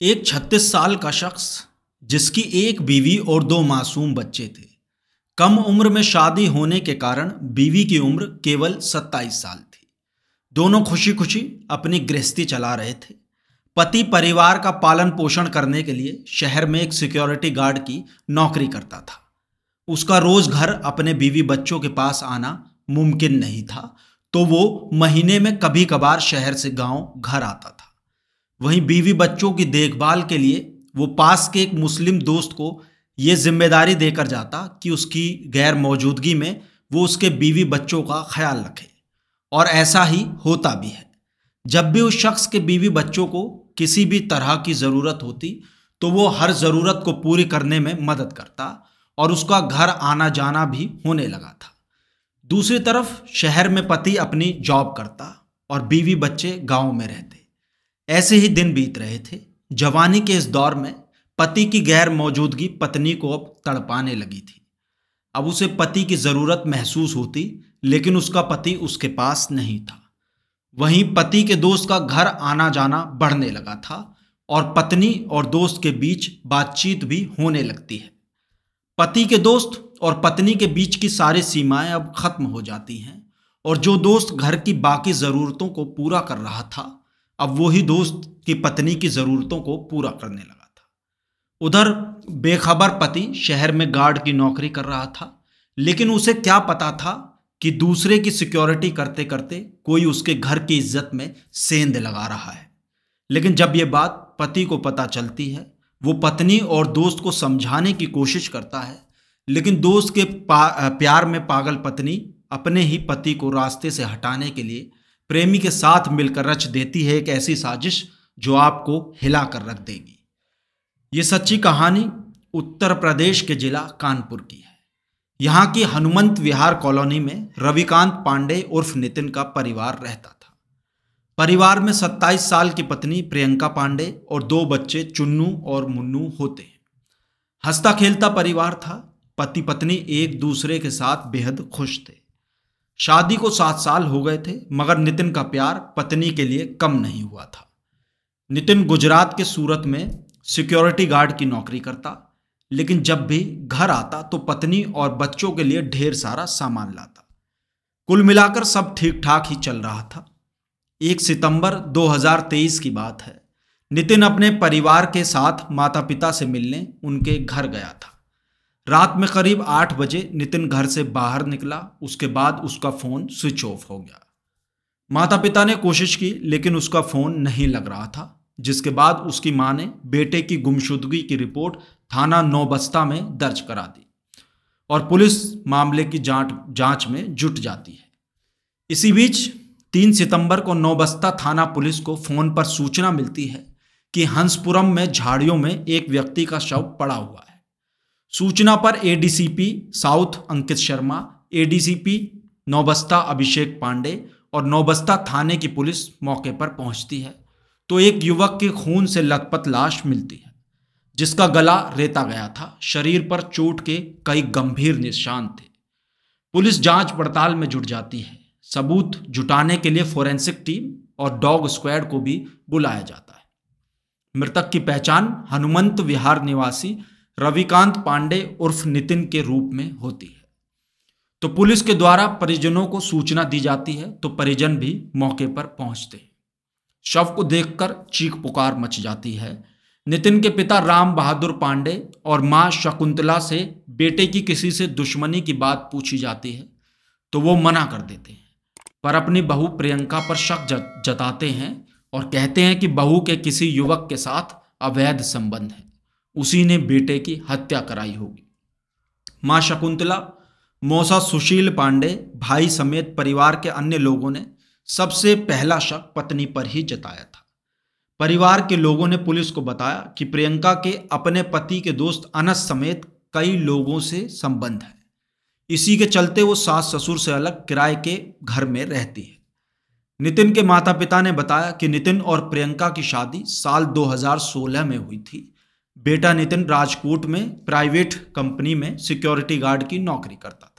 एक 36 साल का शख्स जिसकी एक बीवी और दो मासूम बच्चे थे। कम उम्र में शादी होने के कारण बीवी की उम्र केवल 27 साल थी। दोनों खुशी खुशी अपनी गृहस्थी चला रहे थे। पति परिवार का पालन पोषण करने के लिए शहर में एक सिक्योरिटी गार्ड की नौकरी करता था। उसका रोज घर अपने बीवी बच्चों के पास आना मुमकिन नहीं था, तो वो महीने में कभी कभार शहर से गांव घर आता था। वहीं बीवी बच्चों की देखभाल के लिए वो पास के एक मुस्लिम दोस्त को ये जिम्मेदारी देकर जाता कि उसकी गैर मौजूदगी में वो उसके बीवी बच्चों का ख्याल रखे। और ऐसा ही होता भी है। जब भी उस शख्स के बीवी बच्चों को किसी भी तरह की ज़रूरत होती तो वो हर ज़रूरत को पूरी करने में मदद करता और उसका घर आना जाना भी होने लगा था। दूसरी तरफ शहर में पति अपनी जॉब करता और बीवी बच्चे गांव में रहते। ऐसे ही दिन बीत रहे थे। जवानी के इस दौर में पति की गैर मौजूदगी पत्नी को अब तड़पाने लगी थी। अब उसे पति की ज़रूरत महसूस होती, लेकिन उसका पति उसके पास नहीं था। वहीं पति के दोस्त का घर आना जाना बढ़ने लगा था और पत्नी और दोस्त के बीच बातचीत भी होने लगती है। पति के दोस्त और पत्नी के बीच की सारी सीमाएं अब खत्म हो जाती हैं और जो दोस्त घर की बाकी ज़रूरतों को पूरा कर रहा था, अब वही दोस्त की पत्नी की ज़रूरतों को पूरा करने लगा था। उधर बेखबर पति शहर में गार्ड की नौकरी कर रहा था, लेकिन उसे क्या पता था कि दूसरे की सिक्योरिटी करते करते कोई उसके घर की इज्जत में सेंध लगा रहा है। लेकिन जब ये बात पति को पता चलती है, वो पत्नी और दोस्त को समझाने की कोशिश करता है, लेकिन दोस्त के प्यार में पागल पत्नी अपने ही पति को रास्ते से हटाने के लिए प्रेमी के साथ मिलकर रच देती है एक ऐसी साजिश जो आपको हिला कर रख देगी। ये सच्ची कहानी उत्तर प्रदेश के जिला कानपुर की है। यहाँ की हनुमंत विहार कॉलोनी में रविकांत पांडे उर्फ नितिन का परिवार रहता था। परिवार में 27 साल की पत्नी प्रियंका पांडे और दो बच्चे चुन्नू और मुन्नू होते हैं। हंसता खेलता परिवार था। पति पत्नी एक दूसरे के साथ बेहद खुश थे। शादी को 7 साल हो गए थे, मगर नितिन का प्यार पत्नी के लिए कम नहीं हुआ था। नितिन गुजरात के सूरत में सिक्योरिटी गार्ड की नौकरी करता, लेकिन जब भी घर आता तो पत्नी और बच्चों के लिए ढेर सारा सामान लाता। कुल मिलाकर सब ठीक ठाक ही चल रहा था। 1 सितंबर 2023 की बात है। नितिन अपने परिवार के साथ माता पिता से मिलने उनके घर गया था। रात में करीब 8 बजे नितिन घर से बाहर निकला। उसके बाद उसका फ़ोन स्विच ऑफ हो गया। माता पिता ने कोशिश की, लेकिन उसका फ़ोन नहीं लग रहा था, जिसके बाद उसकी मां ने बेटे की गुमशुदगी की रिपोर्ट थाना नौबस्ता में दर्ज करा दी और पुलिस मामले की जांच में जुट जाती है। इसी बीच 3 सितंबर को नौबस्ता थाना पुलिस को फ़ोन पर सूचना मिलती है कि हंसपुरम में झाड़ियों में एक व्यक्ति का शव पड़ा हुआ है। सूचना पर ADCP south Ankit Sharma, ADCP Naubasta अभिषेक पांडे और नौबस्ता थाने की पुलिस मौके पर पहुंचती है तो एक युवक के खून से लथपथ लाश मिलती है, जिसका गला रेता गया था। शरीर पर चोट के कई गंभीर निशान थे। पुलिस जांच पड़ताल में जुट जाती है। सबूत जुटाने के लिए फोरेंसिक टीम और डॉग स्क्वाड को भी बुलाया जाता है। मृतक की पहचान हनुमंत विहार निवासी रविकांत पांडे उर्फ नितिन के रूप में होती है। तो पुलिस के द्वारा परिजनों को सूचना दी जाती है तो परिजन भी मौके पर पहुंचते हैं। शव को देखकर चीख पुकार मच जाती है। नितिन के पिता राम बहादुर पांडे और मां शकुंतला से बेटे की किसी से दुश्मनी की बात पूछी जाती है तो वो मना कर देते हैं, पर अपनी बहू प्रियंका पर शक जताते हैं और कहते हैं कि बहू के किसी युवक के साथ अवैध संबंध है, उसी ने बेटे की हत्या कराई होगी। मां शकुंतला, मौसा सुशील पांडे, भाई समेत परिवार के अन्य लोगों ने सबसे पहला शक पत्नी पर ही जताया था। परिवार के लोगों ने पुलिस को बताया कि प्रियंका के अपने पति के दोस्त अनस समेत कई लोगों से संबंध है। इसी के चलते वो सास ससुर से अलग किराए के घर में रहती है। नितिन के माता पिता ने बताया कि नितिन और प्रियंका की शादी साल 2016 में हुई थी। बेटा नितिन राजकोट में प्राइवेट कंपनी में सिक्योरिटी गार्ड की नौकरी करता था।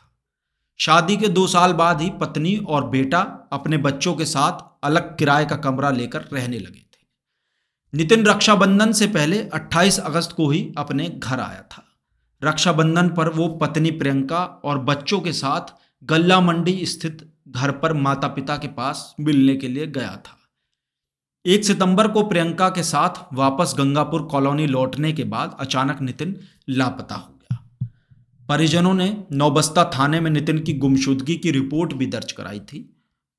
शादी के 2 साल बाद ही पत्नी और बेटा अपने बच्चों के साथ अलग किराए का कमरा लेकर रहने लगे थे। नितिन रक्षाबंधन से पहले 28 अगस्त को ही अपने घर आया था। रक्षाबंधन पर वो पत्नी प्रियंका और बच्चों के साथ गल्ला मंडी स्थित घर पर माता पिता के पास मिलने के लिए गया था। 1 सितंबर को प्रियंका के साथ वापस गंगापुर कॉलोनी लौटने के बाद अचानक नितिन लापता हो गया। परिजनों ने नौबस्ता थाने में नितिन की गुमशुदगी की रिपोर्ट भी दर्ज कराई थी।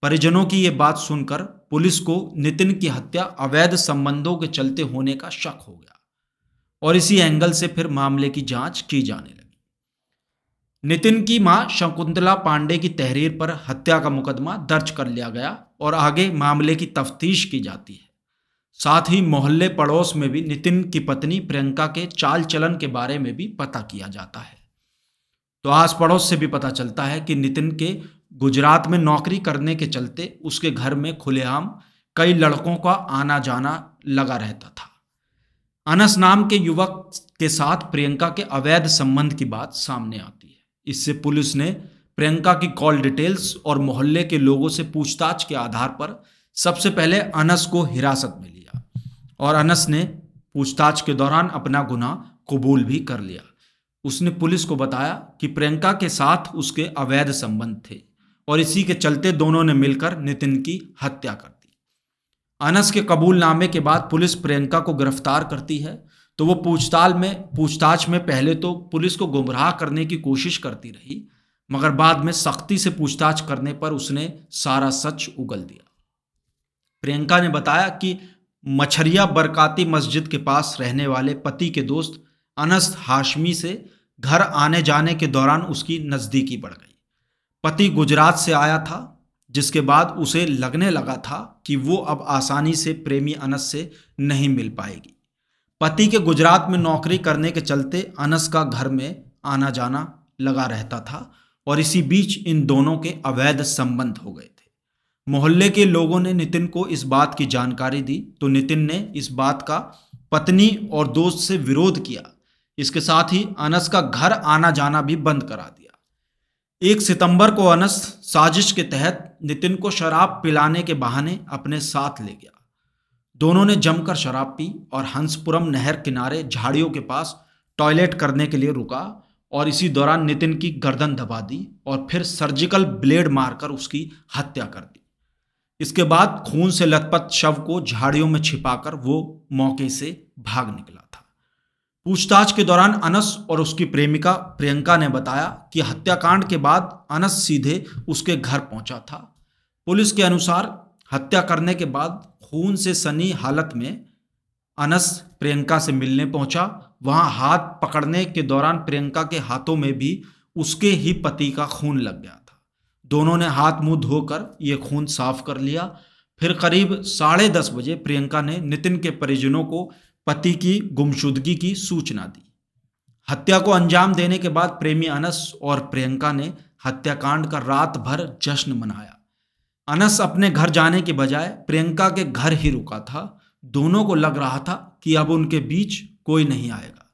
परिजनों की ये बात सुनकर पुलिस को नितिन की हत्या अवैध संबंधों के चलते होने का शक हो गया और इसी एंगल से फिर मामले की जांच की जाने लगी। नितिन की मां शकुंतला पांडे की तहरीर पर हत्या का मुकदमा दर्ज कर लिया गया और आगे मामले की तफ्तीश की जाती है। साथ ही मोहल्ले पड़ोस में भी नितिन की पत्नी प्रियंका के चाल चलन के बारे में भी पता किया जाता है। तो आस पड़ोस से भी पता चलता है कि नितिन के गुजरात में नौकरी करने के चलते उसके घर में खुलेआम कई लड़कों का आना जाना लगा रहता था। अनस नाम के युवक के साथ प्रियंका के अवैध संबंध की बात सामने आती है। इससे पुलिस ने प्रियंका की कॉल डिटेल्स और मोहल्ले के लोगों से पूछताछ के आधार पर सबसे पहले अनस को हिरासत में लिया और अनस ने पूछताछ के दौरान अपना गुनाह कबूल भी कर लिया। उसने पुलिस को बताया कि प्रियंका के साथ उसके अवैध संबंध थे और इसी के चलते दोनों ने मिलकर नितिन की हत्या कर दी। अनस के कबूलनामे के बाद पुलिस प्रियंका को गिरफ्तार करती है तो वो पूछताछ में पहले तो पुलिस को गुमराह करने की कोशिश करती रही, मगर बाद में सख्ती से पूछताछ करने पर उसने सारा सच उगल दिया। प्रियंका ने बताया कि मछरिया बरकाती मस्जिद के पास रहने वाले पति के दोस्त अनस हाशमी से घर आने जाने के दौरान उसकी नज़दीकी बढ़ गई। पति गुजरात से आया था, जिसके बाद उसे लगने लगा था कि वो अब आसानी से प्रेमी अनस से नहीं मिल पाएगी। पति के गुजरात में नौकरी करने के चलते अनस का घर में आना जाना लगा रहता था और इसी बीच इन दोनों के अवैध संबंध हो गए थे। मोहल्ले के लोगों ने नितिन को इस बात की जानकारी दी तो नितिन ने इस बात का पत्नी और दोस्त से विरोध किया। इसके साथ ही अनस का घर आना जाना भी बंद करा दिया। 1 सितंबर को अनस साजिश के तहत नितिन को शराब पिलाने के बहाने अपने साथ ले गया। दोनों ने जमकर शराब पी और हंसपुरम नहर किनारे झाड़ियों के पास टॉयलेट करने के लिए रुका और इसी दौरान नितिन की गर्दन दबा दी और फिर सर्जिकल ब्लेड मारकर उसकी हत्या कर दी। इसके बाद खून से लथपथ शव को झाड़ियों में छिपाकर वो मौके से भाग निकला था। पूछताछ के दौरान अनस और उसकी प्रेमिका प्रियंका ने बताया कि हत्याकांड के बाद अनस सीधे उसके घर पहुंचा था। पुलिस के अनुसार हत्या करने के बाद खून से सनी हालत में अनस प्रियंका से मिलने पहुंचा। वहां हाथ पकड़ने के दौरान प्रियंका के हाथों में भी उसके ही पति का खून लग गया था। दोनों ने हाथ मुंह धोकर ये खून साफ कर लिया। फिर करीब 10:30 बजे प्रियंका ने नितिन के परिजनों को पति की गुमशुदगी की सूचना दी। हत्या को अंजाम देने के बाद प्रेमी अनस और प्रियंका ने हत्याकांड का रात भर जश्न मनाया। अनस अपने घर जाने के बजाय प्रियंका के घर ही रुका था। दोनों को लग रहा था कि अब उनके बीच कोई नहीं आएगा,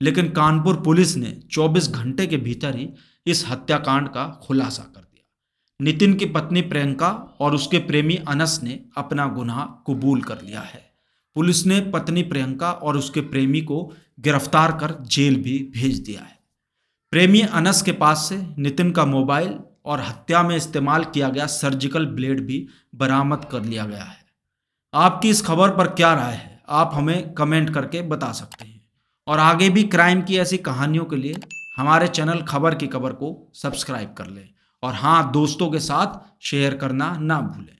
लेकिन कानपुर पुलिस ने 24 घंटे के भीतर ही इस हत्याकांड का खुलासा कर दिया। नितिन की पत्नी प्रियंका और उसके प्रेमी अनस ने अपना गुनाह कबूल कर लिया है। पुलिस ने पत्नी प्रियंका और उसके प्रेमी को गिरफ्तार कर जेल भी भेज दिया है। प्रेमी अनस के पास से नितिन का मोबाइल और हत्या में इस्तेमाल किया गया सर्जिकल ब्लेड भी बरामद कर लिया गया है। आपकी इस खबर पर क्या राय है, आप हमें कमेंट करके बता सकते हैं और आगे भी क्राइम की ऐसी कहानियों के लिए हमारे चैनल खबर की खबर को सब्सक्राइब कर लें और हाँ, दोस्तों के साथ शेयर करना ना भूलें।